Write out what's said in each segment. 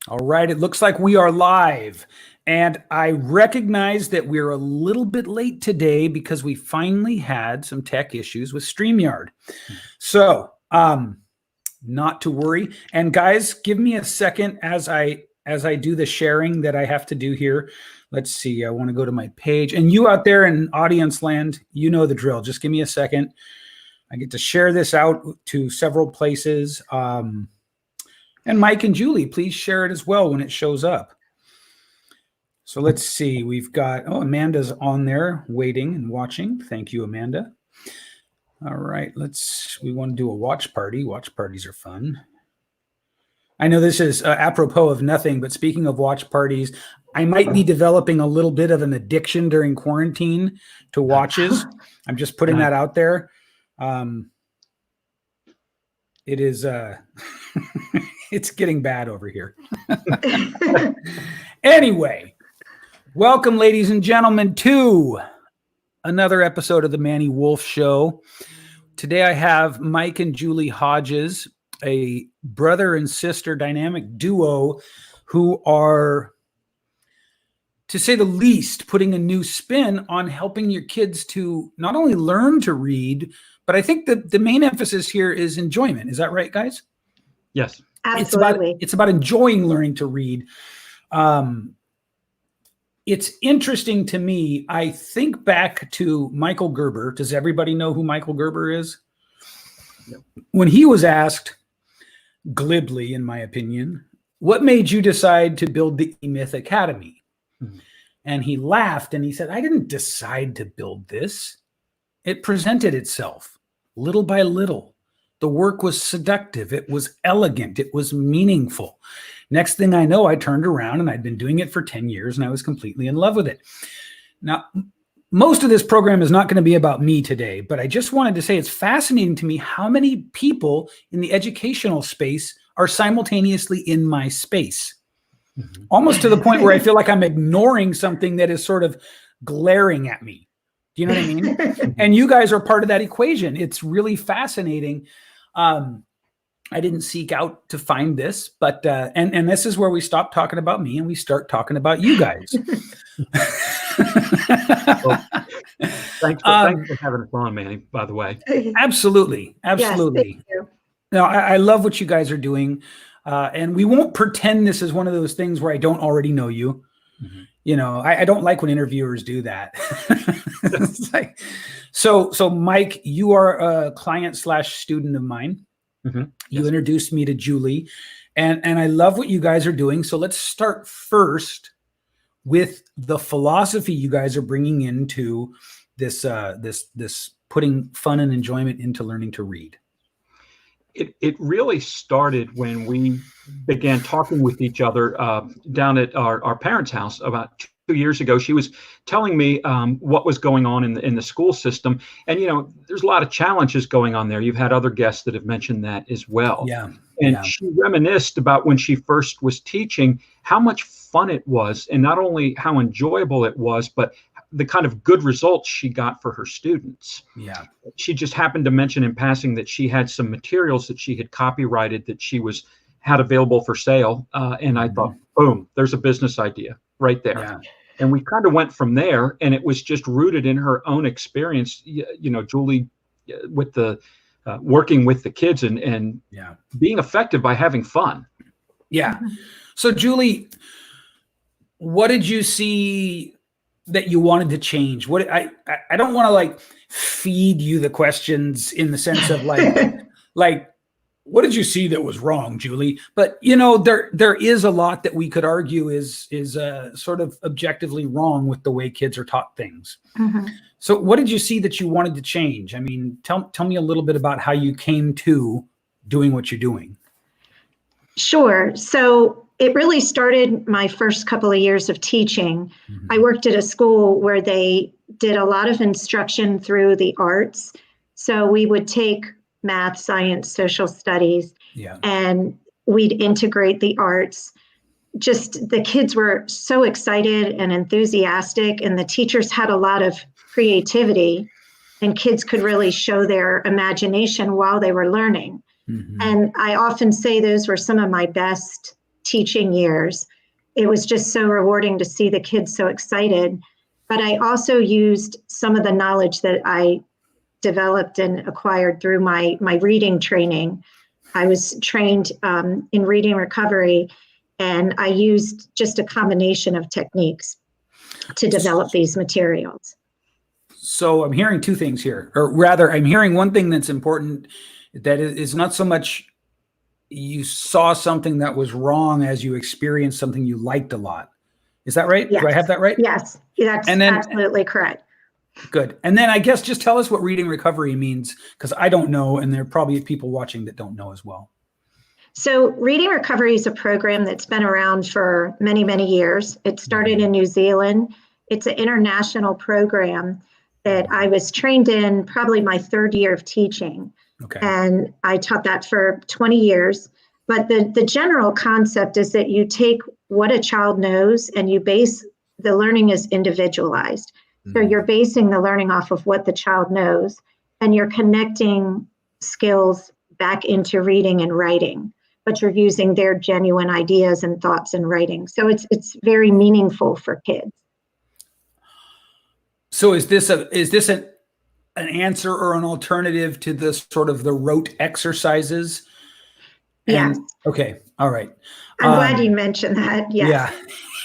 All right, it looks like we are live. And I recognize that we're a little bit late today because we finally had some tech issues with StreamYard. So, not to worry. And guys, give me a second as I do the sharing that I have to do here. Let's see. I want to go to my page. And you out there in audience land, you know the drill. Just give me a second. I get to share this out to several places. And Mike and Julie, please share it as well when it shows up. So let's see. We've got, Amanda's on there waiting and watching. Thank you, Amanda. All right, we want to do a watch party. Watch parties are fun. I know this is apropos of nothing, but speaking of watch parties, I might be developing a little bit of an addiction during quarantine to watches. I'm just putting that out there. It is, it's getting bad over here. Anyway, welcome, ladies and gentlemen, to another episode of the Manny Wolf Show. Today I have Mike and Julie Hodges, a brother and sister dynamic duo who are, to say the least, putting a new spin on helping your kids to not only learn to read, but I think the main emphasis here is enjoyment. Is that right, guys? Yes. Absolutely. It's about enjoying learning to read. It's interesting to me. I think back to Michael Gerber. Does everybody know who Michael Gerber is? No. When he was asked, glibly, in my opinion, what made you decide to build the eMyth Academy? Mm-hmm. And he laughed and he said, I didn't decide to build this. It presented itself little by little. The work was seductive. It was elegant. It was meaningful. Next thing I know, I turned around and I'd been doing it for 10 years and I was completely in love with it. Now, most of this program is not going to be about me today, but I just wanted to say it's fascinating to me how many people in the educational space are simultaneously in my space. Mm-hmm. Almost to the point where I feel like I'm ignoring something that is sort of glaring at me. Do you know what I mean? And you guys are part of that equation. It's really fascinating. I didn't seek out to find this, but and this is where we stop talking about me and we start talking about you guys. Well, thanks for having us on, Manny, by the way. Absolutely. Yes, thank you. Now, I love what you guys are doing. And we won't pretend this is one of those things where I don't already know you. Mm-hmm. You know, I don't like when interviewers do that. It's like, so Mike, you are a client/student of mine. Mm-hmm. You Yes. introduced me to Julie, and I love what you guys are doing. So let's start first with the philosophy you guys are bringing into this putting fun and enjoyment into learning to read. It really started when we began talking with each other down at our parents' house about 2 years ago. She was telling me what was going on in the school system. And, you know, there's a lot of challenges going on there. You've had other guests that have mentioned that as well. Yeah. And she reminisced about when she first was teaching, how much fun it was, and not only how enjoyable it was, but the kind of good results she got for her students. Yeah. She just happened to mention in passing that she had some materials that she had copyrighted that she had available for sale. And I thought, boom, there's a business idea right there. Yeah. And we kind of went from there, and it was just rooted in her own experience. You know, Julie, with the working with the kids and being effective by having fun. Yeah. So Julie, what did you see that you wanted to change? What I don't want to like feed you the questions in the sense of like what did you see that was wrong, Julie? But you know, there is a lot that we could argue is sort of objectively wrong with the way kids are taught things. Mm-hmm. So what did you see that you wanted to change? I mean, tell me a little bit about how you came to doing what you're doing. Sure. So it really started my first couple of years of teaching. Mm-hmm. I worked at a school where they did a lot of instruction through the arts. So we would take math, science, social studies, and we'd integrate the arts. Just the kids were so excited and enthusiastic, and the teachers had a lot of creativity, and kids could really show their imagination while they were learning. Mm-hmm. And I often say those were some of my best teaching years. It was just so rewarding to see the kids so excited. But I also used some of the knowledge that I developed and acquired through my reading training. I was trained in reading recovery, and I used just a combination of techniques to develop these materials. So I'm hearing two things here, or rather, I'm hearing one thing that's important, that is not so much you saw something that was wrong as you experienced something you liked a lot. Is that right? Yes. Do I have that right? Yes, that's absolutely correct. Good. And then I guess just tell us what reading recovery means, because I don't know, and there are probably people watching that don't know as well. So Reading Recovery is a program that's been around for many, many years. It started in New Zealand. It's an international program that I was trained in probably my third year of teaching. Okay. And I taught that for 20 years. But the general concept is that you take what a child knows and you base the learning is individualized. So you're basing the learning off of what the child knows, and you're connecting skills back into reading and writing, but you're using their genuine ideas and thoughts in writing. So it's very meaningful for kids. So is this an answer or an alternative to the sort of the rote exercises? Yes. Okay. All right. I'm glad you mentioned that. Yes. Yeah.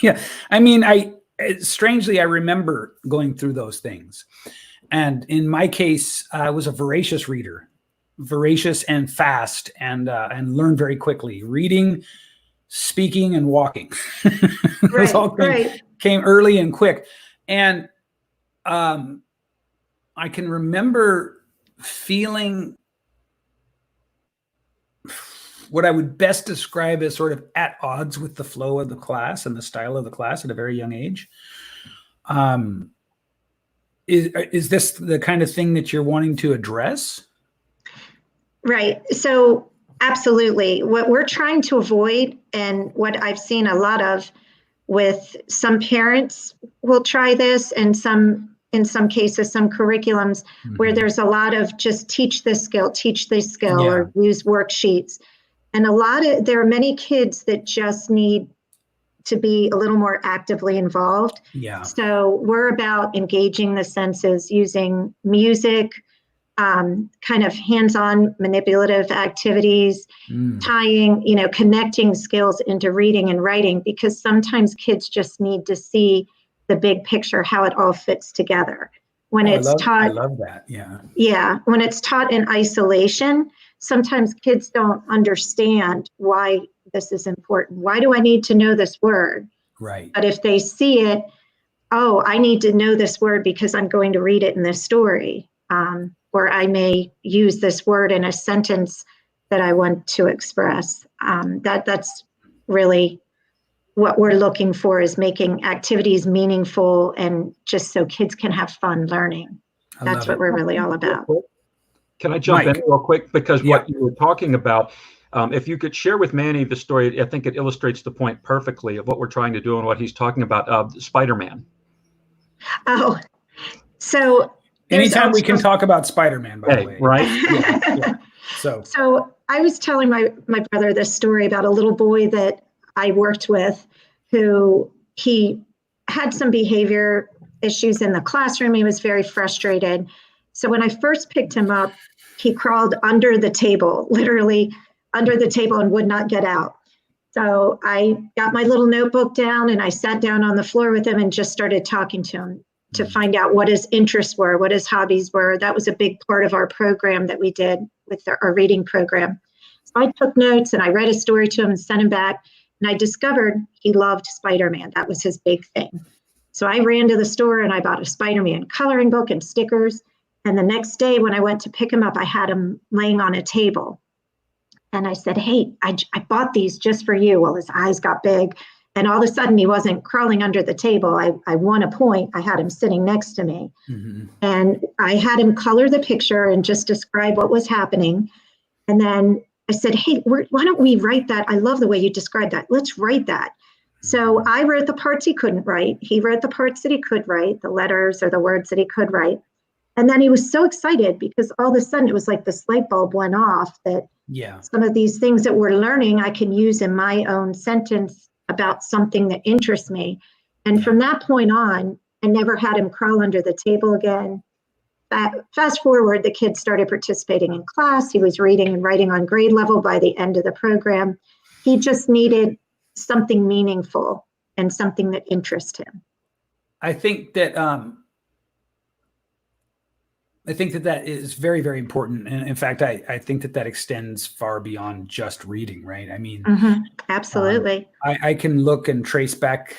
Yeah. I mean, strangely, I remember going through those things. And in my case, I was a voracious reader, voracious and fast, and learned very quickly. Reading, speaking, and walking. Those all came early and quick. And I can remember feeling what I would best describe as sort of at odds with the flow of the class and the style of the class at a very young age. Is this the kind of thing that you're wanting to address? Right. So absolutely. What we're trying to avoid, and what I've seen a lot of with some parents will try this, and in some cases, some curriculums where there's a lot of just teach this skill, or use worksheets. And there are many kids that just need to be a little more actively involved. Yeah. So we're about engaging the senses using music, kind of hands-on manipulative activities, tying, connecting skills into reading and writing, because sometimes kids just need to see the big picture, how it all fits together. When I love that. Yeah. Yeah. When it's taught in isolation, sometimes kids don't understand why this is important. Why do I need to know this word? Right. But if they see it, oh, I need to know this word because I'm going to read it in this story. Or I may use this word in a sentence that I want to express. That's really what we're looking for, is making activities meaningful and just so kids can have fun learning. That's what we're really all about. Can I jump in real quick? Because what you were talking about, if you could share with Manny the story, I think it illustrates the point perfectly of what we're trying to do and what he's talking about, Spider-Man. Oh, so anytime we can talk about Spider-Man, by the way. Right? Yeah. So I was telling my brother this story about a little boy that I worked with, who he had some behavior issues in the classroom. He was very frustrated. So when I first picked him up, he crawled under the table, literally under the table, and would not get out. So I got my little notebook down and I sat down on the floor with him and just started talking to him to find out what his interests were, what his hobbies were. That was a big part of our program that we did with our reading program. So I took notes and I read a story to him and sent him back. And I discovered he loved Spider-Man. That was his big thing. So I ran to the store and I bought a Spider-Man coloring book and stickers. And the next day when I went to pick him up, I had him laying on a table. And I said, hey, I bought these just for you. Well, his eyes got big. And all of a sudden he wasn't crawling under the table. I won a point. I had him sitting next to me. And I had him color the picture and just describe what was happening. And then I said, hey, why don't we write that? I love the way you described that. Let's write that. So I wrote the parts he couldn't write. He wrote the parts that he could write, the letters or the words that he could write. And then he was so excited because all of a sudden it was like this light bulb went off that Yeah. Some of these things that we're learning, I can use in my own sentence about something that interests me. And from that point on, I never had him crawl under the table again. Fast forward, the kid started participating in class. He was reading and writing on grade level by the end of the program. He just needed something meaningful and something that interests him. I think that that is very, very important. And in fact, I think that extends far beyond just reading, right? I mean, absolutely. I can look and trace back,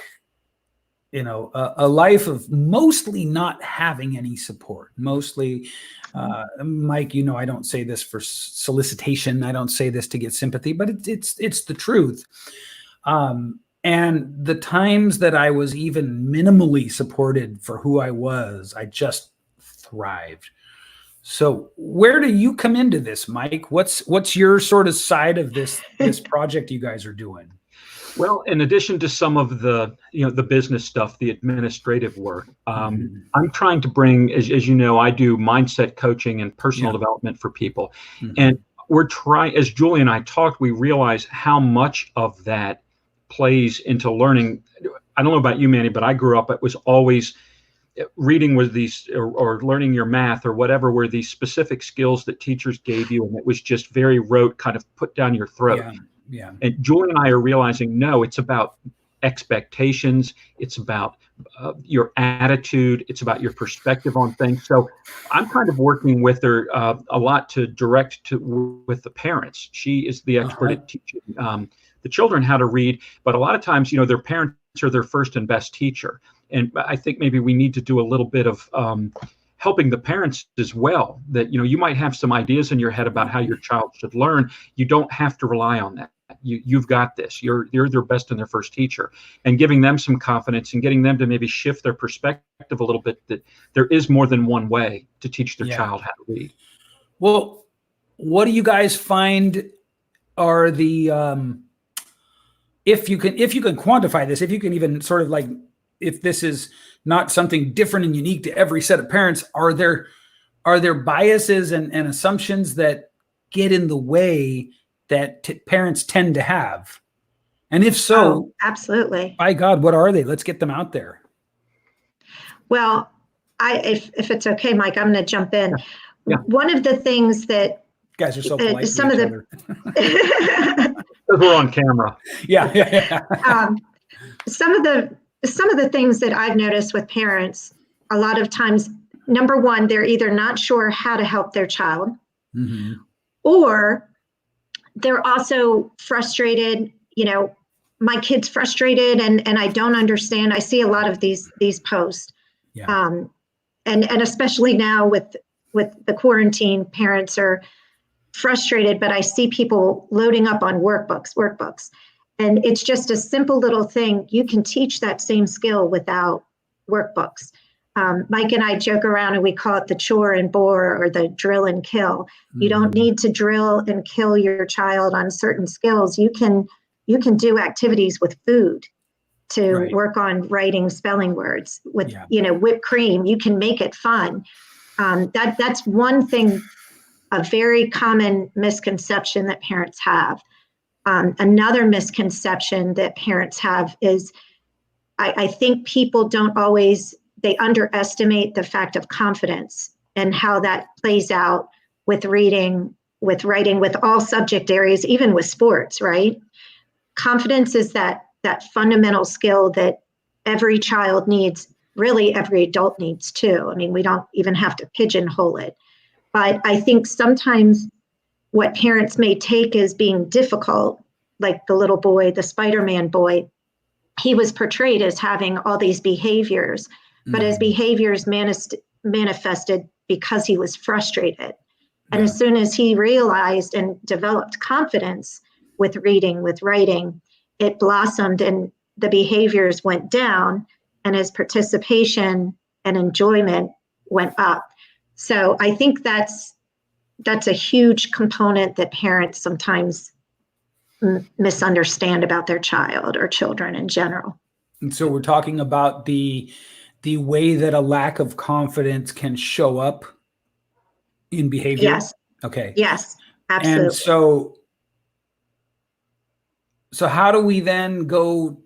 a life of mostly not having any support, mostly, Mike, I don't say this for solicitation. I don't say this to get sympathy, but it's the truth. And the times that I was even minimally supported for who I was, I just thrived. So where do you come into this, Mike? What's your sort of side of this project you guys are doing? Well, in addition to some of the the business stuff, the administrative work, I'm trying to bring, as you know, I do mindset coaching and personal development for people, and we're trying. As Julie and I talked, we realize how much of that plays into learning. I don't know about you, Manny, but I grew up, it was always reading was these, or learning your math or whatever, were these specific skills that teachers gave you, and it was just very rote, kind of put down your throat. Yeah. And Julie and I are realizing, no, it's about expectations. It's about your attitude. It's about your perspective on things. So I'm kind of working with her a lot to direct with the parents. She is the expert at teaching the children how to read, but a lot of times, their parents are their first and best teacher. And I think maybe we need to do a little bit of helping the parents as well, that, you might have some ideas in your head about how your child should learn. You don't have to rely on that. You've got this. You're their best and their first teacher, and giving them some confidence and getting them to maybe shift their perspective a little bit, that there is more than one way to teach their child how to read. Well, what do you guys find are the if you can quantify this, if you can even sort of like, if this is not something different and unique to every set of parents, are there biases and assumptions that get in the way that parents tend to have? And if so, absolutely. By God, what are they? Let's get them out there. Well, if it's okay, Mike, I'm going to jump in. Yeah. One of the things that you guys are so polite some to each of other. Because we're on camera. Yeah. Some of the things that I've noticed with parents, a lot of times, number one, they're either not sure how to help their child, or they're also frustrated. My kid's frustrated and I don't understand. I see a lot of these posts. And especially now with the quarantine, parents are frustrated, but I see people loading up on workbooks. And it's just a simple little thing. You can teach that same skill without workbooks. Mike and I joke around and we call it the chore and bore, or the drill and kill. You don't need to drill and kill your child on certain skills. You can do activities with food to work on writing spelling words with, whipped cream. You can make it fun. That's one thing, a very common misconception that parents have. Another misconception that parents have is I think people don't always, they underestimate the fact of confidence and how that plays out with reading, with writing, with all subject areas, even with sports, right? Confidence is that fundamental skill that every child needs, really every adult needs too. I mean, we don't even have to pigeonhole it. But I think sometimes what parents may take as being difficult, like the little boy, the Spider-Man boy, he was portrayed as having all these behaviors, but his behaviors manifested because he was frustrated. And as soon as he realized and developed confidence with reading, with writing, it blossomed and the behaviors went down and his participation and enjoyment went up. So I think that's a huge component that parents sometimes misunderstand about their child or children in general. And so we're talking about the way that a lack of confidence can show up in behavior. Yes. Okay. Yes. Absolutely. And so how do we then go?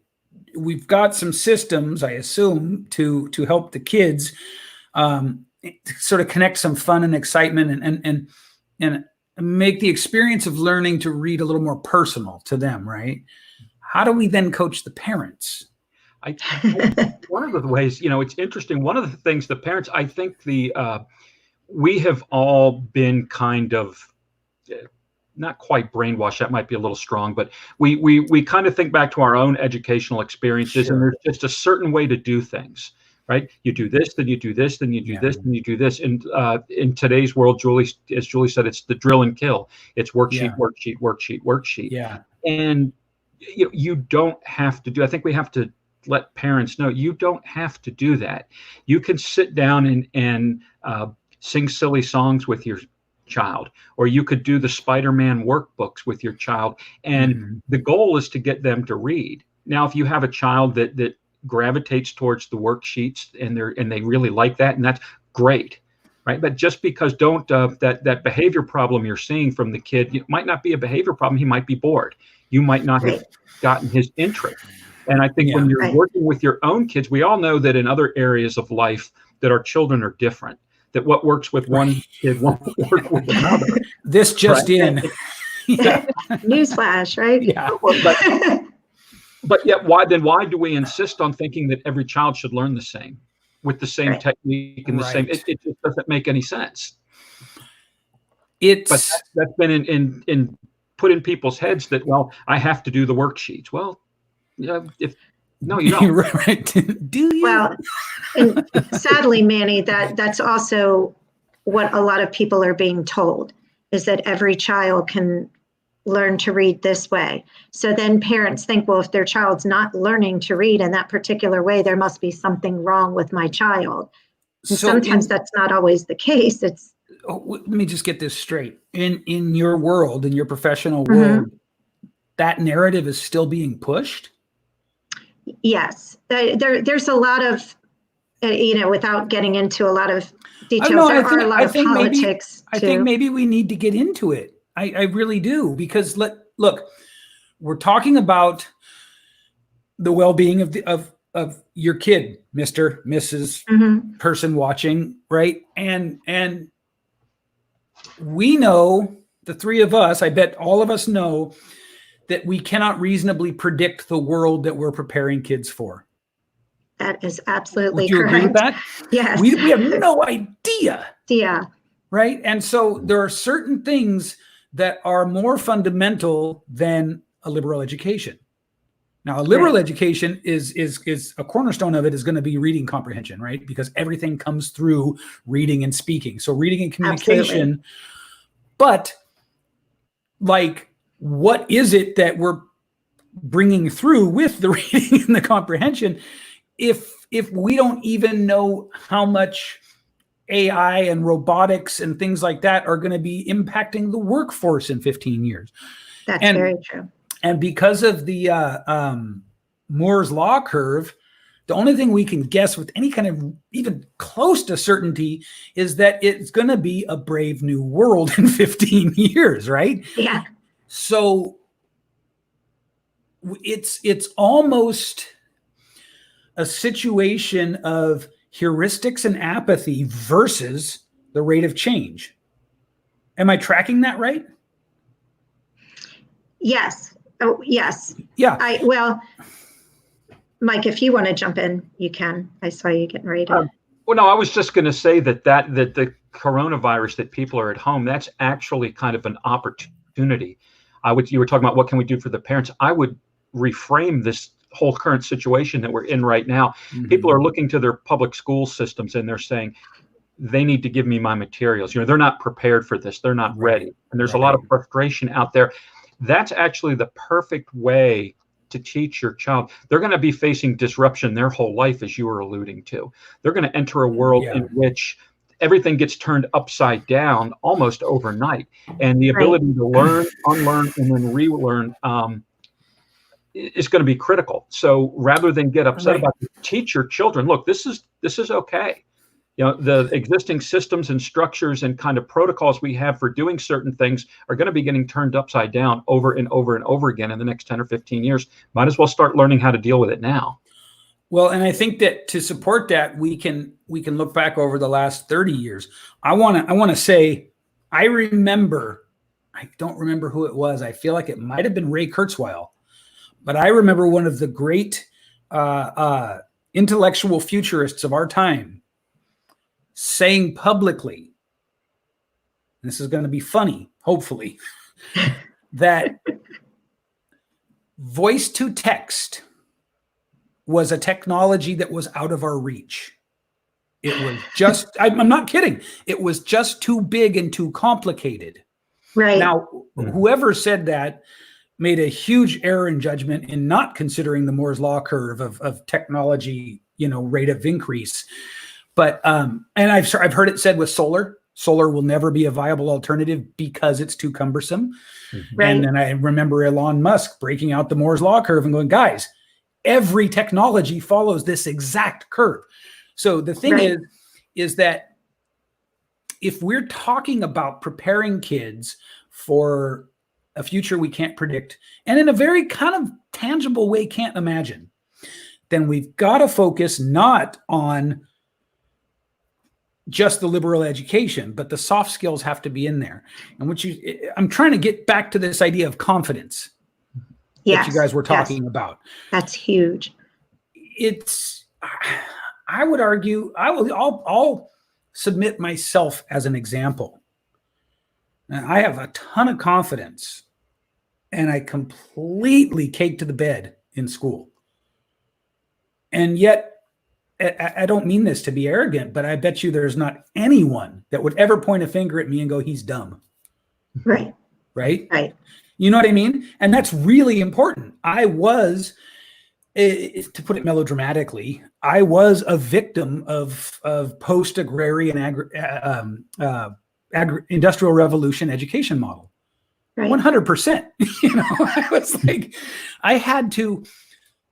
We've got some systems, I assume, to help the kids sort of connect some fun and excitement and make the experience of learning to read a little more personal to them, right? How do we then coach the parents? One of the ways, it's interesting. One of the things the parents, I think we have all been kind of not quite brainwashed. That might be a little strong, but we kind of think back to our own educational experiences, Sure. and there's just a certain way to do things, right? You do this, then you do this, then you do this, then you do this. And in today's world, as Julie said, it's the drill and kill. It's worksheet, worksheet, worksheet, worksheet. Yeah. And you don't have to do. I think we have to let parents know you don't have to do that. You can sit down and sing silly songs with your child, or you could do the Spider-Man workbooks with your child. And the goal is to get them to read. Now, if you have a child that gravitates towards the worksheets and they really like that, and that's great, right? But just because that behavior problem you're seeing from the kid, it might not be a behavior problem. He might be bored. You might not have gotten his interest. And I think when you're working with your own kids, we all know that in other areas of life that our children are different, that what works with one kid won't work with another. This just in. Newsflash, right? Yeah. But yet, why do we insist on thinking that every child should learn the same, with the same technique and the same? It just doesn't make any sense. But that's been in put in people's heads that, well, I have to do the worksheets. Well, no, you don't. Right. Do you? Well, and sadly, Manny, that's also what a lot of people are being told, is that every child can learn to read this way. So then parents think, well, if their child's not learning to read in that particular way, there must be something wrong with my child. And sometimes that's not always the case. Let me just get this straight. In your world, in your professional world, that narrative is still being pushed? Yes. There's a lot of, without getting into a lot of details, there are a lot of politics. I think maybe we need to get into it. I really do, because look, we're talking about the well-being of your kid, Mr., Mrs. person watching, right? And we know, the three of us, I bet all of us know, that we cannot reasonably predict the world that we're preparing kids for. That is absolutely correct. Would you agree with that? Yes. We have no idea. Yeah. Right? And so there are certain things that are more fundamental than a liberal education. Now, a liberal education is a cornerstone of it is going to be reading comprehension, right? Because everything comes through reading and speaking. So reading and communication. But what is it that we're bringing through with the reading and the comprehension if we don't even know how much AI and robotics and things like that are going to be impacting the workforce in 15 years? That's very true. And because of the Moore's law curve, the only thing we can guess with any kind of even close to certainty is that it's going to be a brave new world in 15 years, right? Yeah. So it's almost a situation of heuristics and apathy versus the rate of change. Am I tracking that right? Yes. Oh, yes. Yeah. Well, Mike, if you want to jump in, you can. I saw you getting ready to. Well, no, I was just going to say that the coronavirus, that people are at home, that's actually kind of an opportunity. You were talking about what can we do for the parents. I would reframe this whole current situation that we're in right now. People are looking to their public school systems and they're saying, they need to give me my materials. They're not prepared for this. They're not ready. And there's a lot of frustration out there. That's actually the perfect way to teach your child. They're going to be facing disruption their whole life, as you were alluding to. They're going to enter a world in which everything gets turned upside down almost overnight. And the ability to learn, unlearn, and then relearn is going to be critical. So rather than get upset about it, teach your children, look, this is okay. The existing systems and structures and kind of protocols we have for doing certain things are going to be getting turned upside down over and over and over again in the next 10 or 15 years. Might as well start learning how to deal with it now. Well, and I think that to support that, we can look back over the last 30 years. I want to say, I don't remember who it was. I feel like it might have been Ray Kurzweil, but I remember one of the great intellectual futurists of our time saying publicly, this is going to be funny, hopefully, that voice to text was a technology that was out of our reach. It was just, I'm not kidding. It was just too big and too complicated. Right. Now, whoever said that made a huge error in judgment in not considering the Moore's law curve of technology, rate of increase. But and I've heard it said with solar will never be a viable alternative because it's too cumbersome. Right. And then I remember Elon Musk breaking out the Moore's law curve and going, guys, every technology follows this exact curve. So the thing is that if we're talking about preparing kids for a future we can't predict, and in a very kind of tangible way can't imagine, then we've got to focus not on just the liberal education, but the soft skills have to be in there. And I'm trying to get back to this idea of confidence that you guys were talking about. That's huge. I would argue, I'll submit myself as an example. And I have a ton of confidence, and I completely cake to the bed in school. And yet, I don't mean this to be arrogant, but I bet you there's not anyone that would ever point a finger at me and go, he's dumb. Right. Right? Right. You know what I mean? And that's really important. I was, to put it melodramatically, I was a victim of post-agrarian industrial revolution education model. Right. 100%. I was like,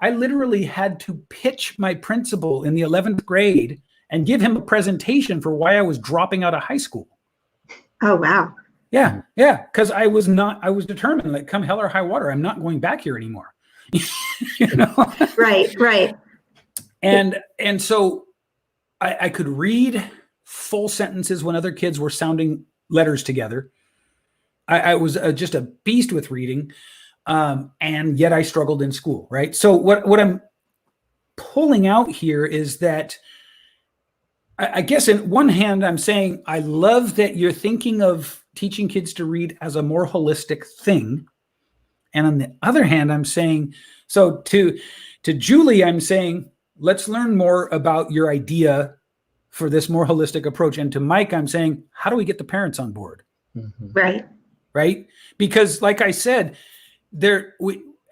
I literally had to pitch my principal in the 11th grade and give him a presentation for why I was dropping out of high school. Oh, wow. Yeah. Because I was determined, like, come hell or high water, I'm not going back here anymore. Right. And so I could read full sentences when other kids were sounding letters together. I was just a beast with reading. And yet I struggled in school, right? So what I'm pulling out here is that I guess in one hand, I'm saying, I love that you're thinking of teaching kids to read as a more holistic thing. And on the other hand, I'm saying, so to Julie, I'm saying, let's learn more about your idea for this more holistic approach. And to Mike, I'm saying, how do we get the parents on board? Right. Right? Because like I said,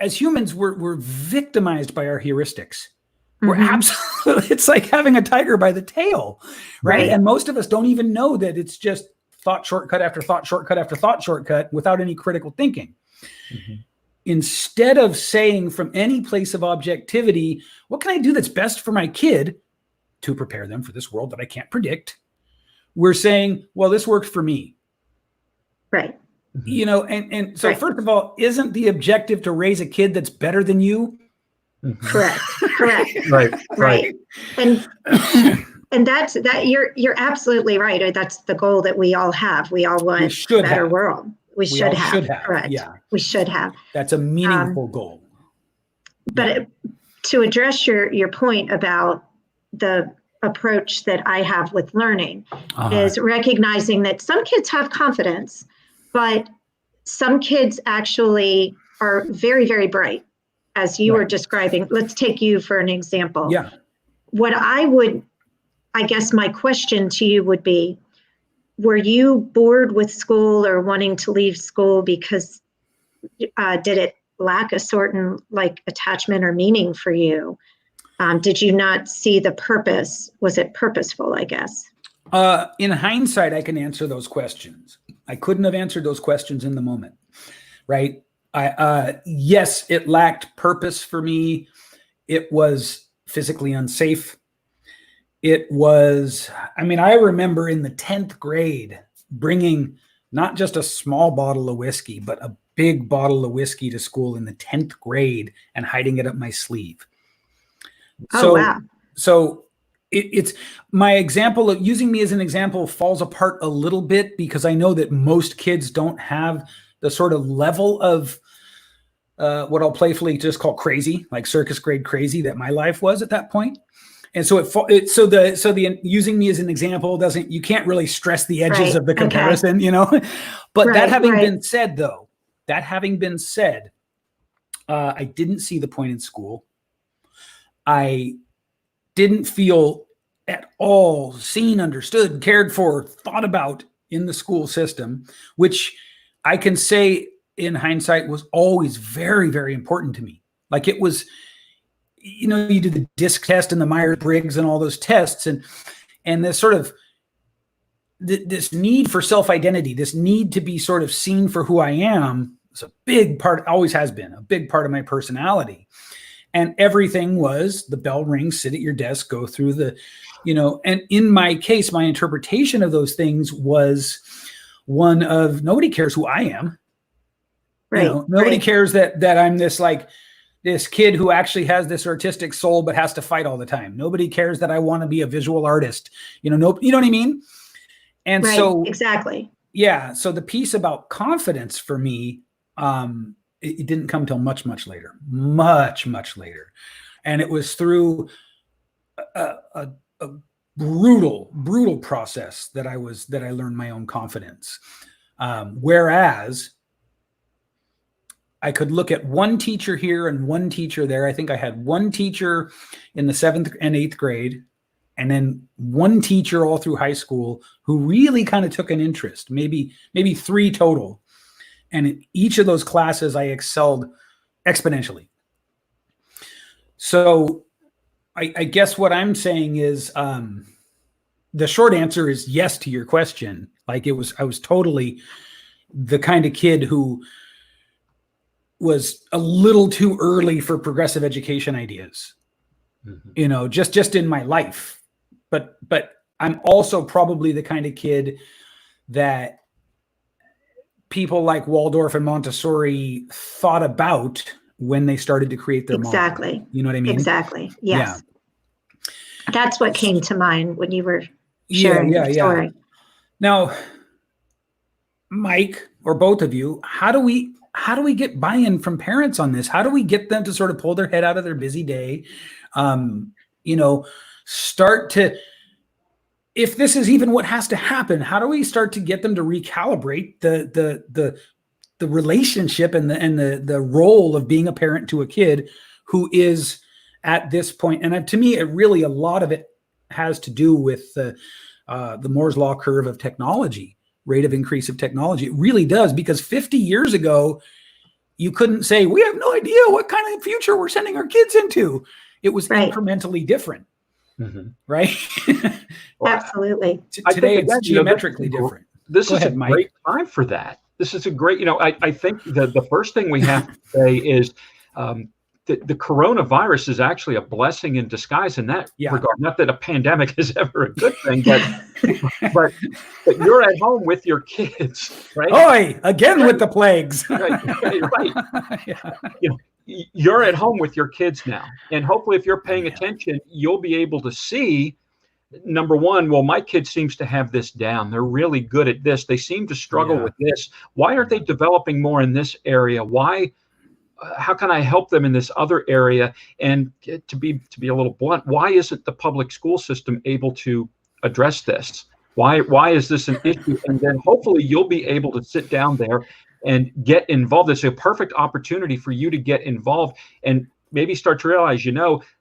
as humans, we're victimized by our heuristics. We're absolutely, it's like having a tiger by the tail, right? And most of us don't even know that it's just thought shortcut after thought shortcut after thought shortcut without any critical thinking. Instead of saying from any place of objectivity, what can I do that's best for my kid to prepare them for this world that I can't predict? We're saying, well, this worked for me. Right. And so first of all, isn't the objective to raise a kid that's better than you? Correct. Right. And that's you're absolutely right. That's the goal that we all have. We all want a better world. We should have. Correct. Yeah. We should have. That's a meaningful goal. But to address your point about the approach that I have with learning is recognizing that some kids have confidence, but some kids actually are very, very bright, as you were describing. Let's take you for an example. Yeah. What I guess my question to you would be, were you bored with school or wanting to leave school because did it lack a certain attachment or meaning for you? Did you not see the purpose? Was it purposeful, I guess? In hindsight, I can answer those questions. I couldn't have answered those questions in the moment, right? Yes, it lacked purpose for me. It was physically unsafe. it was, I mean, I remember in the 10th grade bringing not just a small bottle of whiskey, but a big bottle of whiskey to school in the 10th grade and hiding it up my sleeve. Oh, wow. So it's my example of using me as an example falls apart a little bit because I know that most kids don't have the sort of level of what I'll playfully just call crazy, like circus grade crazy that my life was at that point. And so the using me as an example doesn't, you can't really stress the edges Right. of the Okay. comparison, you know. But that Right, having right. been said, though, I didn't see the point in school. I didn't feel at all seen, understood, cared for, thought about in the school system, which I can say in hindsight was always very, very important to me. Like it was, you know, you do the DISC test and the Myers-Briggs and all those tests, and this sort of this need for self-identity, this need to be sort of seen for who I am, is a big part, always has been a big part of my personality. And everything was the bell rings, sit at your desk, go through the, you know, and in my case, my interpretation of those things was one of nobody cares who I am. Right. You know, nobody right. cares that I'm this kid who actually has this artistic soul, but has to fight all the time. Nobody cares that I want to be a visual artist. You know, you know what I mean? And Right. so, Exactly. yeah. So the piece about confidence for me, it didn't come till much, much later, much, much later. And it was through a brutal process that I learned my own confidence. Whereas I could look at one teacher here and one teacher there. I think I had one teacher in the 7th and 8th grade, and then one teacher all through high school who really kind of took an interest, maybe 3 total. And in each of those classes, I excelled exponentially. So I guess what I'm saying is the short answer is yes to your question. Like I was totally the kind of kid who was a little too early for progressive education ideas, you know, just in my life. But I'm also probably the kind of kid that people like Waldorf and Montessori thought about when they started to create their Exactly. model. You know what I mean? Exactly. Yes. Yeah. That's what came to mind when you were sharing Yeah. your story. Now, Mike, or both of you, how do we get buy-in from parents on this? How do we get them to sort of pull their head out of their busy day? You know, start to, if this is even what has to happen, how do we start to get them to recalibrate the relationship and the role of being a parent to a kid who is at this point? And to me, a lot of it has to do with the Moore's Law curve of technology, rate of increase of technology. It really does, because 50 years ago, you couldn't say, we have no idea what kind of future we're sending our kids into. It was incrementally different. Right? Absolutely. Today it's geometrically different. This is a great time for that. This is a great, I think the first thing we have to say is the coronavirus is actually a blessing in disguise in that regard. Not that a pandemic is ever a good thing, but you're at home with your kids, right? Oi, again with the plagues. Right. You know, you're at home with your kids now, and hopefully if you're paying attention, you'll be able to see, number one, well, my kid seems to have this down. They're really good at this. They seem to struggle with this. Why aren't they developing more in this area? Why? How can I help them in this other area? And to be a little blunt, why isn't the public school system able to address this? Why is this an issue? And then hopefully you'll be able to sit down there and get involved. It's a perfect opportunity for you to get involved and maybe start to realize,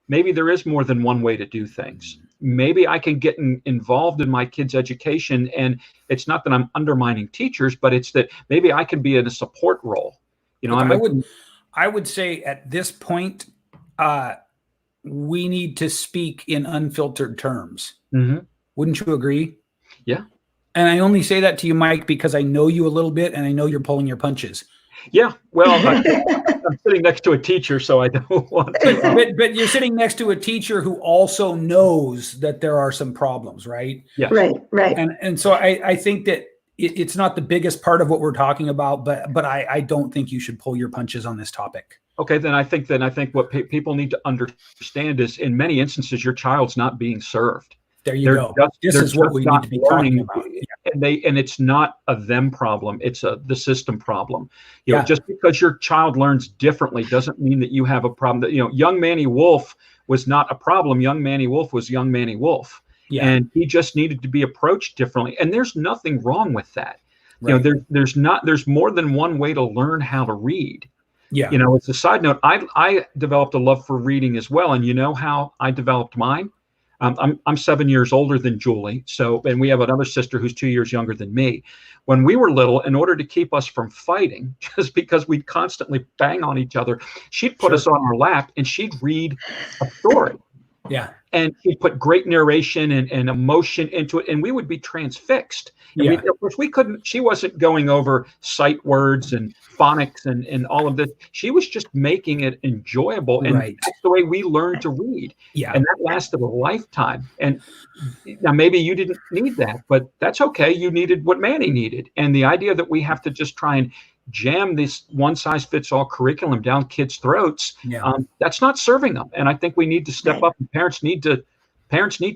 maybe there is more than one way to do things. Maybe I can get involved in my kids' education. And it's not that I'm undermining teachers, but it's that maybe I can be in a support role. I would say at this point, we need to speak in unfiltered terms. Wouldn't you agree? Yeah. And I only say that to you, Mike, because I know you a little bit and I know you're pulling your punches. Yeah, well, I'm sitting next to a teacher, so I don't want to. But you're sitting next to a teacher who also knows that there are some problems, right? Yes. Right. And so I think that it's not the biggest part of what we're talking about, but I don't think you should pull your punches on this topic. Okay, then I think what people need to understand is, in many instances, your child's not being served. There you go. This is what we need to be talking about. Yeah. And it's not a them problem. It's the system problem. You know, just because your child learns differently doesn't mean that you have a problem. That, you know, young Manny Wolf was not a problem. Young Manny Wolf was young Manny Wolf. Yeah. And he just needed to be approached differently. And there's nothing wrong with that. Right. You know, there's more than one way to learn how to read. Yeah. You know, it's a side note. I developed a love for reading as well. And you know how I developed mine? I'm 7 years older than Julie. And we have another sister who's 2 years younger than me. When we were little, in order to keep us from fighting, just because we'd constantly bang on each other, she'd put us on her lap and she'd read a story. Yeah. And she'd put great narration and emotion into it, and we would be transfixed. And of course, she wasn't going over sight words and phonics and all of this. She was just making it enjoyable. And that's the way we learned to read. Yeah. And that lasted a lifetime. And now maybe you didn't need that, but that's okay. You needed what Manny needed. And the idea that we have to just try and jam this one-size-fits-all curriculum down kids' throats, that's not serving them. And I think we need to step up, and parents need to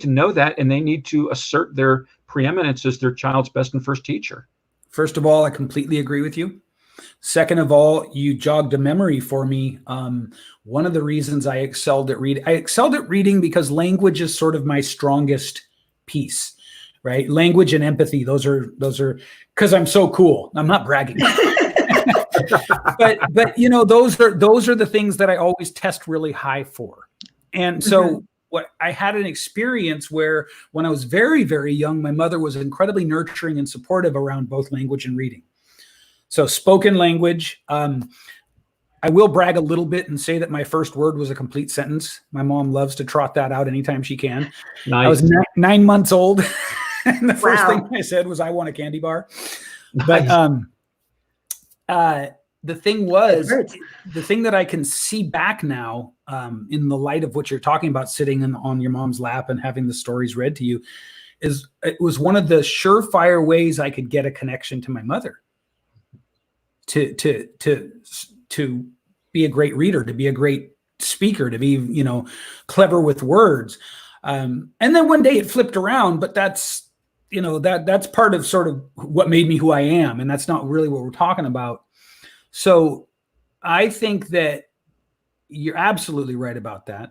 know that, and they need to assert their preeminence as their child's best and first teacher. First of all, I completely agree with you. Second of all, you jogged a memory for me. One of the reasons I excelled at reading because language is sort of my strongest piece, right? Language and empathy. Those are because I'm so cool. I'm not bragging. but you know, those are the things that I always test really high for. And so what I had an experience where when I was very, very young, my mother was incredibly nurturing and supportive around both language and reading. So spoken language, I will brag a little bit and say that my first word was a complete sentence. My mom loves to trot that out anytime she can. Nice. I was 9 months old. And the first thing I said was, I want a candy bar. But the thing that I can see back now in the light of what you're talking about, sitting on your mom's lap and having the stories read to you, is it was one of the surefire ways I could get a connection to my mother, to be a great reader, to be a great speaker, to be, you know, clever with words. And then one day it flipped around, but that's, you know, that's part of sort of what made me who I am. And that's not really what we're talking about. So I think that you're absolutely right about that.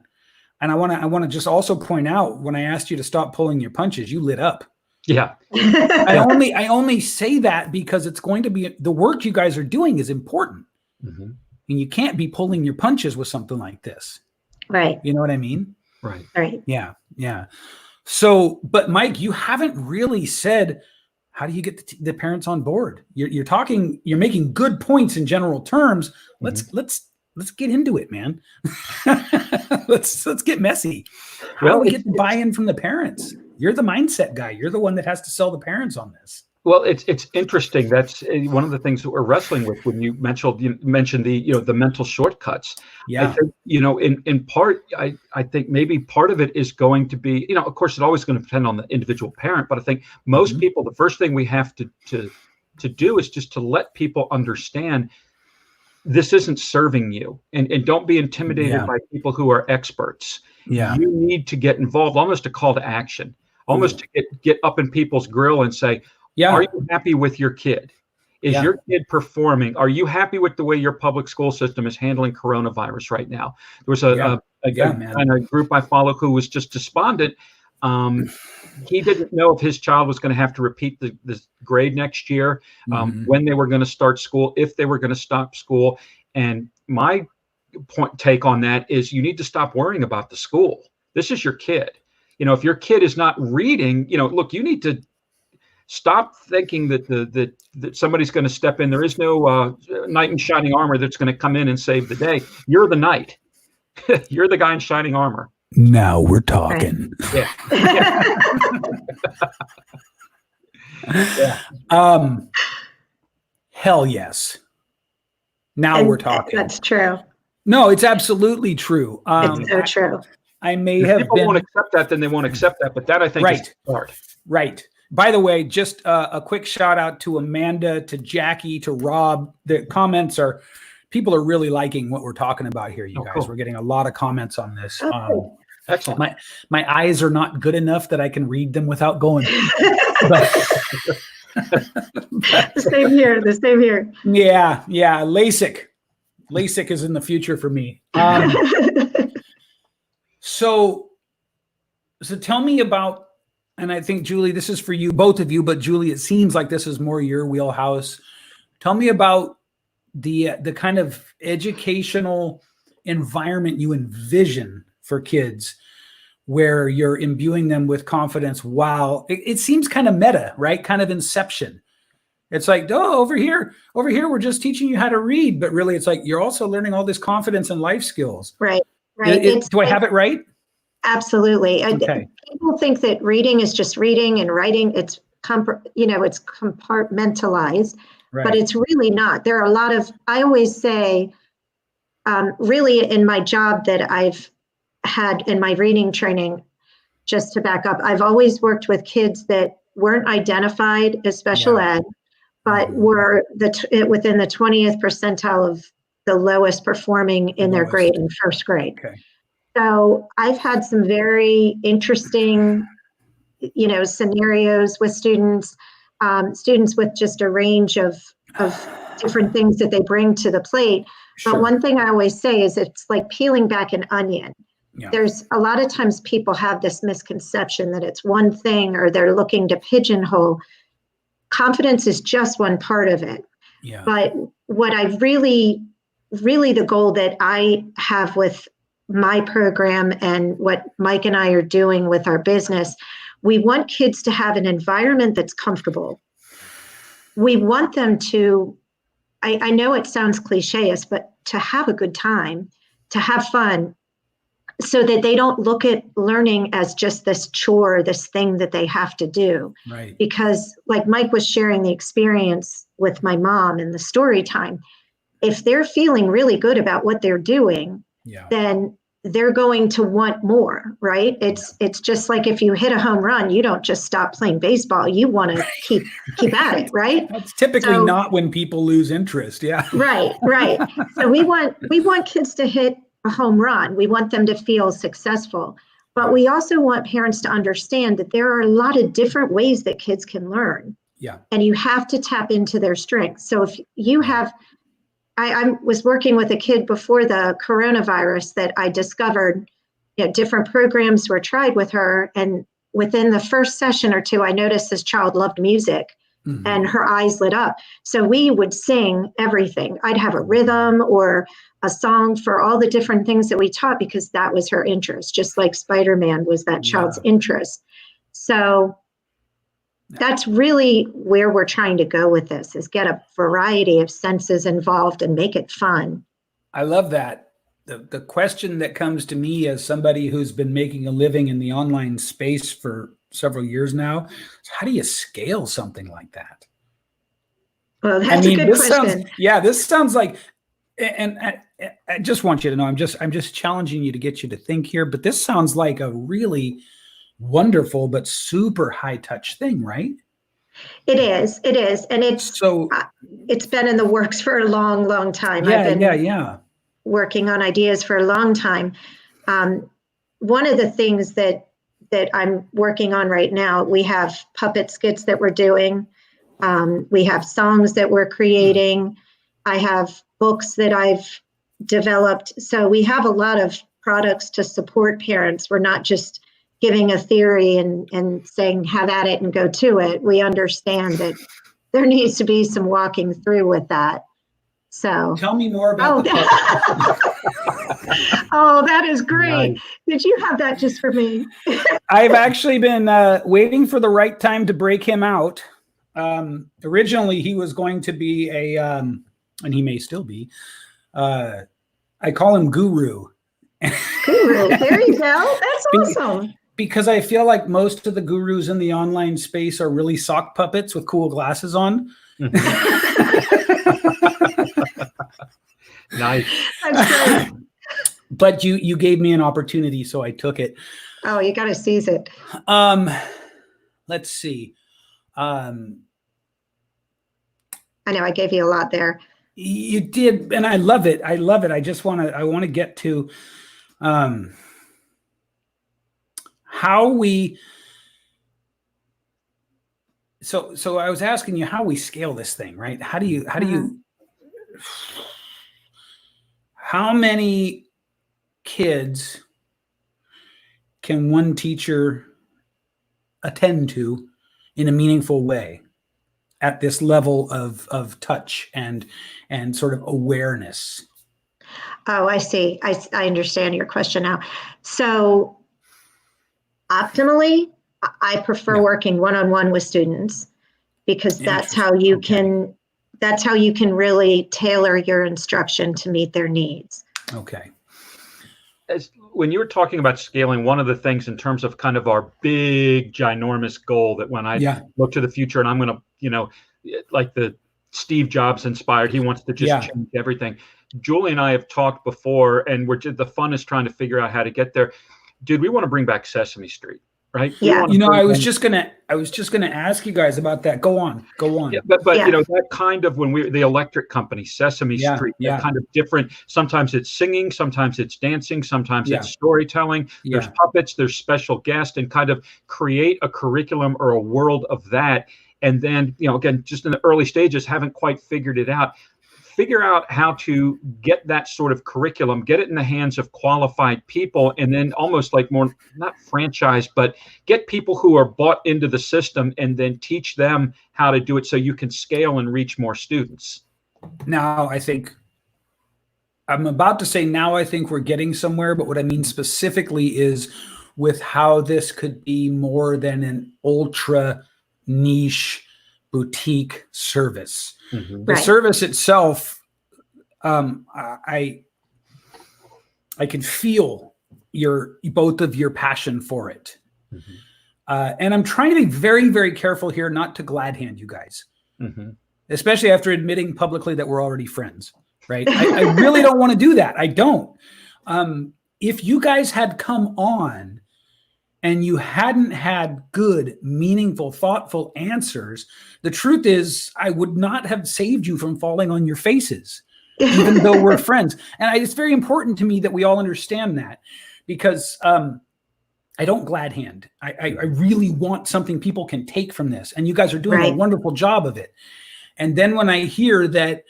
And I want to just also point out, when I asked you to stop pulling your punches, you lit up. Yeah. I only say that because it's going to be, the work you guys are doing is important. Mm-hmm. And you can't be pulling your punches with something like this. Right. You know what I mean? Right. Right. Yeah. Yeah. So, but Mike, you haven't really said, how do you get the parents on board? You're making good points in general terms. Let's get into it, man. let's get messy. How do we get the buy-in from the parents? You're the mindset guy. You're the one that has to sell the parents on this. Well, it's interesting. That's one of the things that we're wrestling with when you mentioned the mental shortcuts. Yeah. I think, in part, I think maybe part of it is going to be, of course, it's always going to depend on the individual parent. But I think most people, the first thing we have to do is just to let people understand this isn't serving you, and don't be intimidated by people who are experts. Yeah. You need to get involved, almost a call to action, almost to get up in people's grill and say, are you happy with your kid? Is your kid performing? Are you happy with the way your public school system is handling coronavirus right now? There was a group I follow who was just despondent. He didn't know if his child was going to have to repeat the grade next year, when they were going to start school, if they were going to stop school. And my take on that is, you need to stop worrying about the school. This is your kid. If your kid is not reading, look, you need to stop thinking that somebody's going to step in. There is no knight in shining armor that's going to come in and save the day. You're the knight. You're the guy in shining armor. Now we're talking. Yeah. Hell yes. Now And we're talking. That's true. No, it's absolutely true. It's so true. I may If have people been won't accept that, then they won't accept that. But that, I think, is Right. the start. right. By the way, just a quick shout out to Amanda, to Jackie, to Rob. The comments are, people are really liking what we're talking about here, you Oh, guys. cool. We're getting a lot of comments on this. Oh, cool. Excellent. My eyes are not good enough that I can read them without going. But The same here. The same here. yeah, LASIK. LASIK is in the future for me. So tell me about, and I think, Julie, this is for you, both of you, but Julie, it seems like this is more your wheelhouse. Tell me about the kind of educational environment you envision for kids where you're imbuing them with confidence while it seems kind of meta, right? Kind of Inception. It's like, oh, over here, we're just teaching you how to read, but really it's like you're also learning all this confidence and life skills. Right. Right. Do I have it right? Absolutely. Okay. People think that reading is just reading and writing. It's it's compartmentalized, Right. but it's really not. There are a lot of, I always say, really in my job that I've had in my reading training, just to back up, I've always worked with kids that weren't identified as special ed, but were within the 20th percentile of the lowest performing in their grade in first grade. Okay. So I've had some very interesting, scenarios with students with just a range of different things that they bring to the plate. Sure. But one thing I always say is it's like peeling back an onion. Yeah. There's a lot of times people have this misconception that it's one thing or they're looking to pigeonhole. Confidence is just one part of it. Yeah. But what I really the goal that I have with my program and what Mike and I are doing with our business, we want kids to have an environment that's comfortable. We want them to, I know it sounds cliche-ish, but to have a good time, to have fun, so that they don't look at learning as just this chore, this thing that they have to do. Right. Because like Mike was sharing the experience with my mom in the story time, if they're feeling really good about what they're doing, then they're going to want more, right? It's just like if you hit a home run, you don't just stop playing baseball. You want to keep at it, right? That's typically not when people lose interest. Yeah. Right. So we want kids to hit a home run. We want them to feel successful. But we also want parents to understand that there are a lot of different ways that kids can learn. Yeah. And you have to tap into their strengths. So if you have, I was working with a kid before the coronavirus that I discovered, different programs were tried with her. And within the first session or two, I noticed this child loved music. Mm-hmm. And her eyes lit up. So we would sing everything. I'd have a rhythm or a song for all the different things that we taught because that was her interest, just like Spider-Man was that child's interest. So that's really where we're trying to go with this, is get a variety of senses involved and make it fun. I love that. The question that comes to me as somebody who's been making a living in the online space for several years now, how do you scale something like that? Well, that's a good question. This sounds like, and I just want you to know, I'm just challenging you to get you to think here, but this sounds like a really wonderful but super high touch thing, right? It is, and it's been in the works for a long time. I've been working on ideas for a long time. One of the things that I'm working on right now, we have puppet skits that we're doing. We have songs that we're creating. I have books that I've developed. So we have a lot of products to support parents. We're not just giving a theory and saying, have at it and go to it. We understand that there needs to be some walking through with that. So tell me more about Oh, that is great. Nice. Did you have that just for me? I've actually been waiting for the right time to break him out. Originally, he was going to be and he may still be, I call him Guru. Guru, there you go. That's awesome. Because I feel like most of the gurus in the online space are really sock puppets with cool glasses on. Nice. That's great. But you gave me an opportunity, so I took it. Oh, you got to seize it. Let's see. I know I gave you a lot there. You did, and I love it. I love it. I want to get to how we. So I was asking you how we scale this thing, right? How many kids can one teacher attend to in a meaningful way at this level of touch and sort of awareness? Oh, I see. I understand your question now. So optimally, I prefer working one-on-one with students because that's how you can really tailor your instruction to meet their needs. Okay. When you were talking about scaling, one of the things in terms of kind of our big, ginormous goal that when I look to the future and I'm going to, like the Steve Jobs inspired, he wants to just change everything. Julie and I have talked before, and the fun is trying to figure out how to get there. Dude, we want to bring back Sesame Street, right? Yeah. I was just gonna ask you guys about that. Go on. Yeah, but that kind of when the electric company, Sesame Street, that kind of different. Sometimes it's singing, sometimes it's dancing, sometimes it's storytelling. There's puppets, there's special guests, and kind of create a curriculum or a world of that. And then, again, just in the early stages, haven't quite figured it out. Figure out how to get that sort of curriculum, get it in the hands of qualified people, and then almost like more, not franchise, but get people who are bought into the system and then teach them how to do it so you can scale and reach more students. Now, I think we're getting somewhere, but what I mean specifically is with how this could be more than an ultra niche boutique service. Mm-hmm. The service itself, I can feel both of your passion for it. Mm-hmm. And I'm trying to be very, very careful here not to glad hand you guys, especially after admitting publicly that we're already friends, right? I really don't want to do that. I don't. If you guys had come on and you hadn't had good, meaningful, thoughtful answers, the truth is I would not have saved you from falling on your faces, even though we're friends. And it's very important to me that we all understand that, because I don't glad hand. I really want something people can take from this. And you guys are doing a wonderful job of it. And then when I hear that,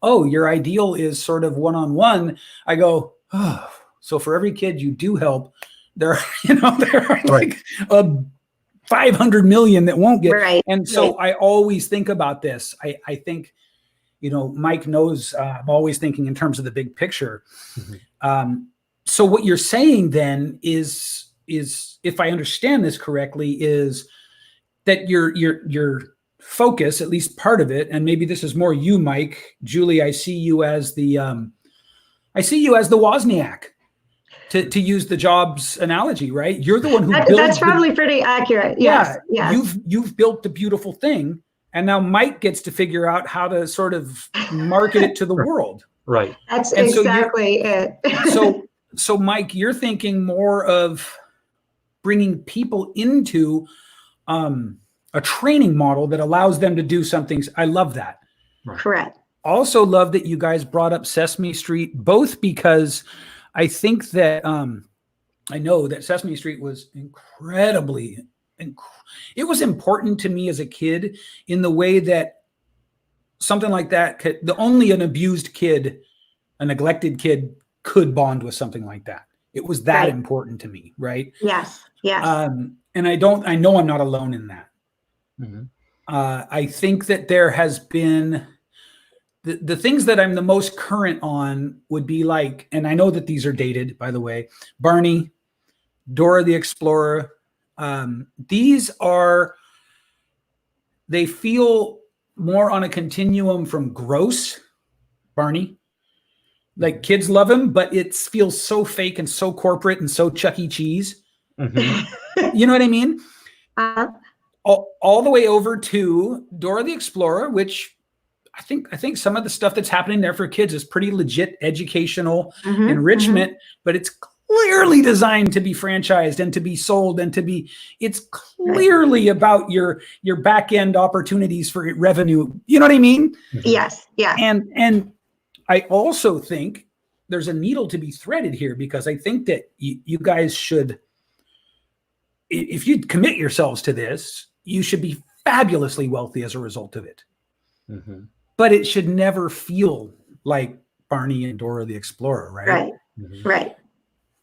oh, your ideal is sort of one-on-one, I go, oh, so for every kid you do help, there are like 500 million that won't get. And so I always think about this. I think, Mike knows I'm always thinking in terms of the big picture. So what you're saying then is, if I understand this correctly, is that your focus, at least part of it, and maybe this is more you, Mike. Julie, I see you as the Wozniak. To use the Jobs analogy, right? You're the one who built. That's probably pretty accurate. Yes. Yeah. You've built the beautiful thing, and now Mike gets to figure out how to sort of market it to the world. Right. That's exactly it. So Mike, you're thinking more of bringing people into a training model that allows them to do something. I love that. Right. Correct. Also love that you guys brought up Sesame Street, both because I think that I know that Sesame Street was it was important to me as a kid in the way that something like that only an abused kid, a neglected kid could bond with something like that. It was that important to me, right? Yes. And I know I'm not alone in that. I think that there has been the things that I'm the most current on would be like, and I know that these are dated, by the way, Barney, Dora the Explorer. They feel more on a continuum from gross, Barney. Like kids love him, but it feels so fake and so corporate and so Chuck E. Cheese. You know what I mean? All the way over to Dora the Explorer, which I think some of the stuff that's happening there for kids is pretty legit educational Mhm, enrichment, but it's clearly designed to be franchised and to be sold and it's clearly about your back end opportunities for revenue. You know what I mean? Yes, yes. And I also think there's a needle to be threaded here, because I think that you guys should, if you commit yourselves to this, you should be fabulously wealthy as a result of it. Mm-hmm. But it should never feel like Barney and Dora the Explorer, right? Right, Mm-hmm. right.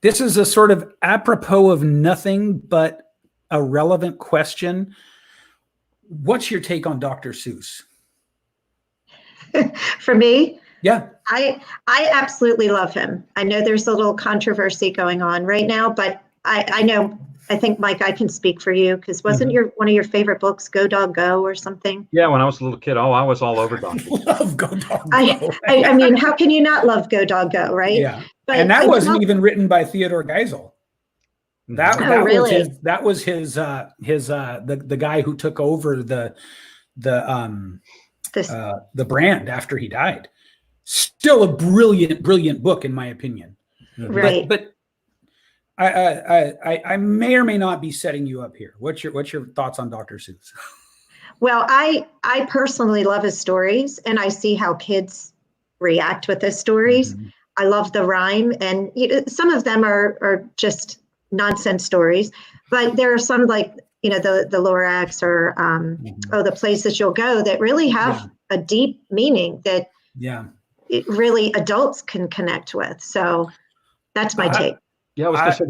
This is a sort of apropos of nothing but a relevant question. What's your take on Dr. Seuss? For me, Yeah. I absolutely love him. I know there's a little controversy going on right now, but I think, Mike, I can speak for you, because wasn't one of your favorite books Go Dog Go or something? Yeah, when I was a little kid, I was all over Dr. Love Go Dog Go. I mean, how can you not love Go Dog Go, right? Yeah. But And that I wasn't don't- even written by Theodore Geisel. That really? was his the guy who took over the this, brand after he died. Still a brilliant book, in my opinion. right. But I may or may not be setting you up here. What's your thoughts on Dr. Seuss? Well, I personally love his stories, and I see how kids react with his stories. Mhm. I love the rhyme, and some of them are just nonsense stories, but there are some, like, the Lorax or the Places You'll Go, that really have a deep meaning that it really adults can connect with. So that's my take. Yeah, I was going to say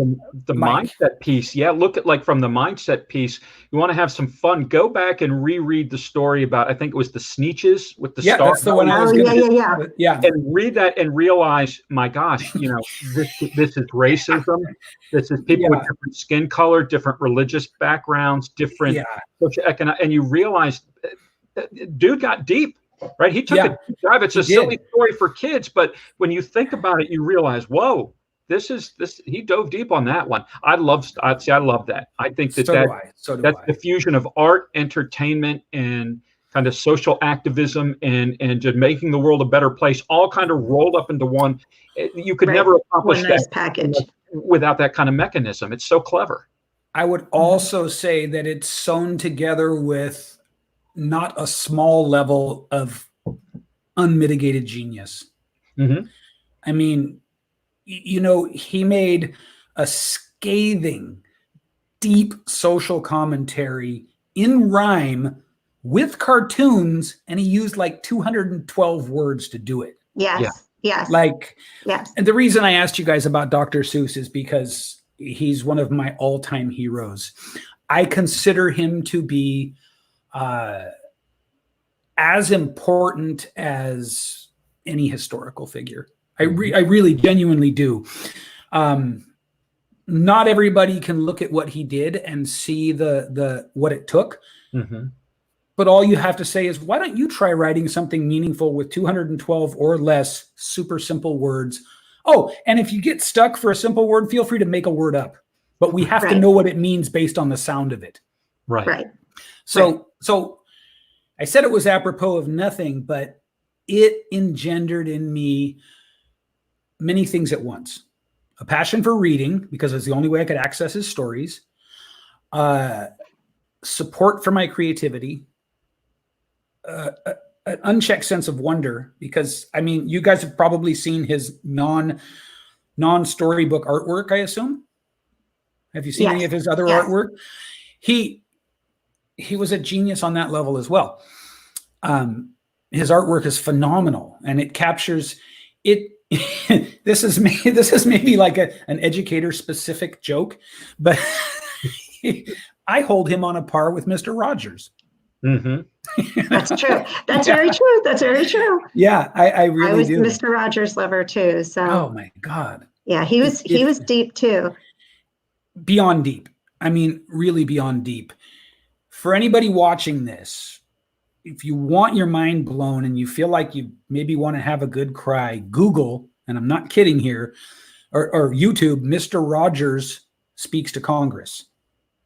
the mindset piece. Yeah, look at, like, from the mindset piece, you want to have some fun. Go back and reread the story about, I think it was the Sneetches with the star. That's the one I was going to. Yeah. And read that and realize, my gosh, this is racism. This is people with different skin color, different religious backgrounds, different socioeconomic, and you realize, dude got deep. Right, he took a deep dive. It's a silly story for kids, but when you think about it, you realize, whoa. He dove deep on that one. I love that. I think that's the fusion of art, entertainment, and kind of social activism and just making the world a better place, all kind of rolled up into one. You could never accomplish that package without that kind of mechanism. It's so clever. I would also say that it's sewn together with not a small level of unmitigated genius. Mm-hmm. I mean, he made a scathing, deep social commentary in rhyme with cartoons, and he used like 212 words to do it. Yes. And the reason I asked you guys about Dr. Seuss is because he's one of my all-time heroes. I consider him to be as important as any historical figure. I really genuinely do. Not everybody can look at what he did and see the what it took. Mm-hmm. But all you have to say is, why don't you try writing something meaningful with 212 or less super simple words? Oh, and if you get stuck for a simple word, feel free to make a word up. But we have to know what it means based on the sound of it. Right. So I said it was apropos of nothing, but it engendered in me many things at once. A passion for reading, because it's the only way I could access his stories. Support for my creativity. An unchecked sense of wonder, because, I mean, you guys have probably seen his non-storybook artwork, I assume. Have you seen any of his other artwork? He was a genius on that level as well. His artwork is phenomenal, and it captures it. This is maybe like an educator specific joke, but I hold him on a par with Mr. Rogers. Mm-hmm. That's true. That's very true. That's very true. Yeah, I really do. I was Mr. Rogers lover too. So. Oh my God. Yeah, he was deep too. Beyond deep. I mean, really beyond deep. For anybody watching this, if you want your mind blown and you feel like you maybe want to have a good cry, Google, and I'm not kidding here, or YouTube, Mr. Rogers Speaks to Congress.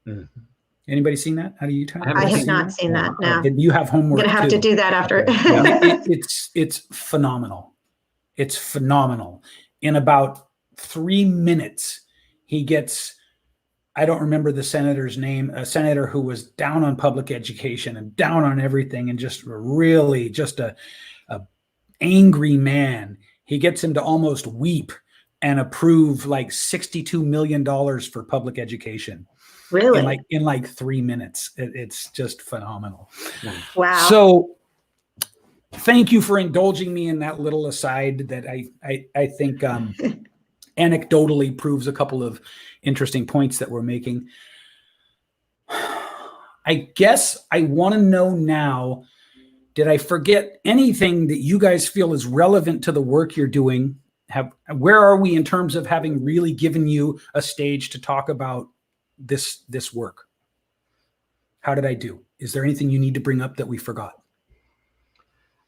Mm-hmm. Anybody seen that? How do you? I haven't I have seen not seen that. No, And you have I'm homework. gonna have too. to do that after. It's phenomenal. It's phenomenal. In about 3 minutes, he gets, I don't remember the senator's name, a senator who was down on public education and down on everything and just really just a angry man. He gets him to almost weep and approve like $62 million for public education Really? in like 3 minutes. It's just phenomenal. Wow. So thank you for indulging me in that little aside that I think anecdotally proves a couple of interesting points that we're making. I guess I want to know now, did I forget anything that you guys feel is relevant to the work you're doing? Where are we in terms of having really given you a stage to talk about this work? How did I do? Is there anything you need to bring up that we forgot?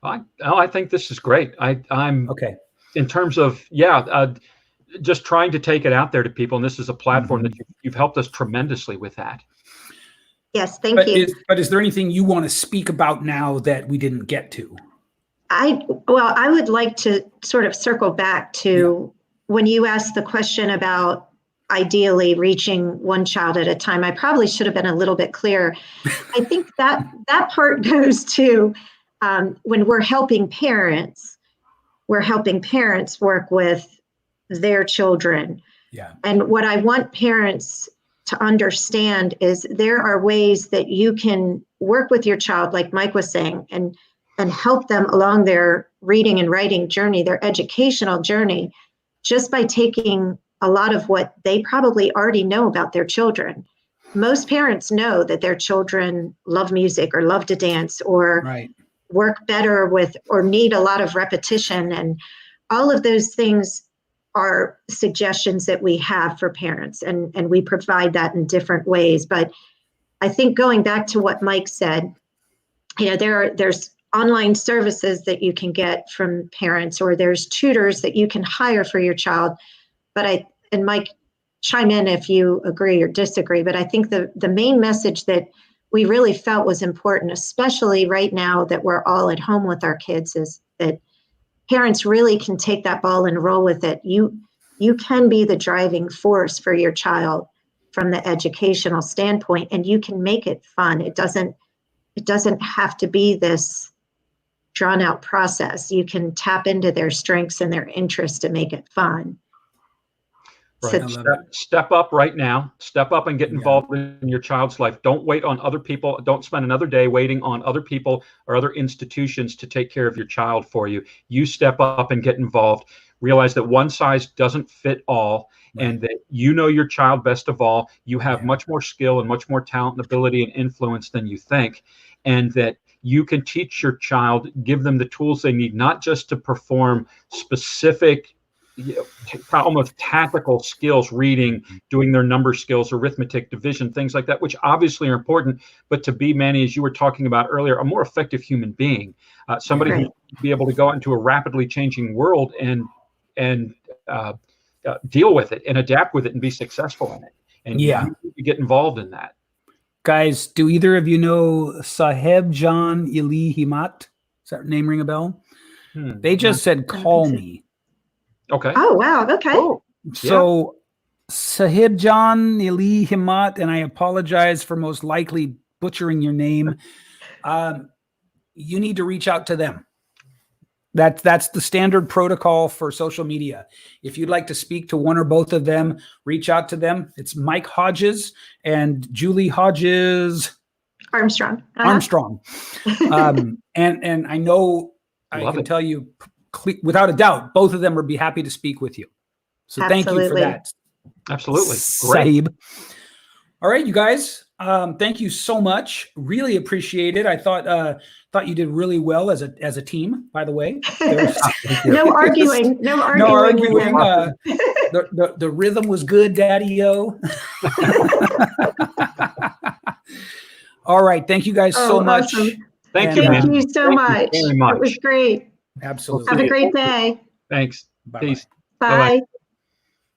I think this is great. I'm okay. In terms of, just trying to take it out there to people. And this is a platform that you've helped us tremendously with that. Yes, thank you. But is there anything you want to speak about now that we didn't get to? I would like to sort of circle back to when you asked the question about ideally reaching one child at a time. I probably should have been a little bit clearer. I think that part goes to when we're helping parents work with their children. Yeah. And what I want parents to understand is there are ways that you can work with your child, like Mike was saying, and help them along their reading and writing journey, their educational journey, just by taking a lot of what they probably already know about their children. Most parents know that their children love music or love to dance or work better with or need a lot of repetition. And all of those things are suggestions that we have for parents, and we provide that in different ways. But I think going back to what Mike said, there's online services that you can get from parents, or there's tutors that you can hire for your child. But and Mike, chime in if you agree or disagree, but I think the main message that we really felt was important, especially right now that we're all at home with our kids, is that parents really can take that ball and roll with it. You can be the driving force for your child from the educational standpoint, and you can make it fun. It doesn't have to be this drawn out process. You can tap into their strengths and their interests to make it fun. Right. Step up right now. Step up and get involved in your child's life. Don't wait on other people. Don't spend another day waiting on other people or other institutions to take care of your child for you. You step up and get involved. Realize that one size doesn't fit all, and that you know your child best of all. You have much more skill and much more talent and ability and influence than you think, and that you can teach your child, give them the tools they need, not just to perform specific, almost tactical skills, reading, doing their number skills, arithmetic, division, things like that, which obviously are important, but to be, Manny, as you were talking about earlier, a more effective human being, somebody who will be able to go out into a rapidly changing world and deal with it and adapt with it and be successful in it. And you get involved in that. Guys, do either of you know Saheb Jan Ili Himat? Does that name ring a bell? They just said, call me. Okay. Oh, wow. Okay. Oh, so Sahib Jan Ili Himat, and I apologize for most likely butchering your name. You need to reach out to them. That's the standard protocol for social media. If you'd like to speak to one or both of them, reach out to them. It's Mike Hodges and Julie Hodges Armstrong. Armstrong. And I know I can tell you without a doubt, both of them would be happy to speak with you. So thank you for that. Absolutely. Sahib. All right, you guys. Thank you so much. Really appreciate it. I thought you did really well as a team, by the way. No arguing. No arguing. The rhythm was good, Daddy-o. All right. Thank you guys so much. Awesome. Thank you so much. It was great. Absolutely. Have a great day. Thanks. Bye-bye. Peace. Bye. Bye-bye.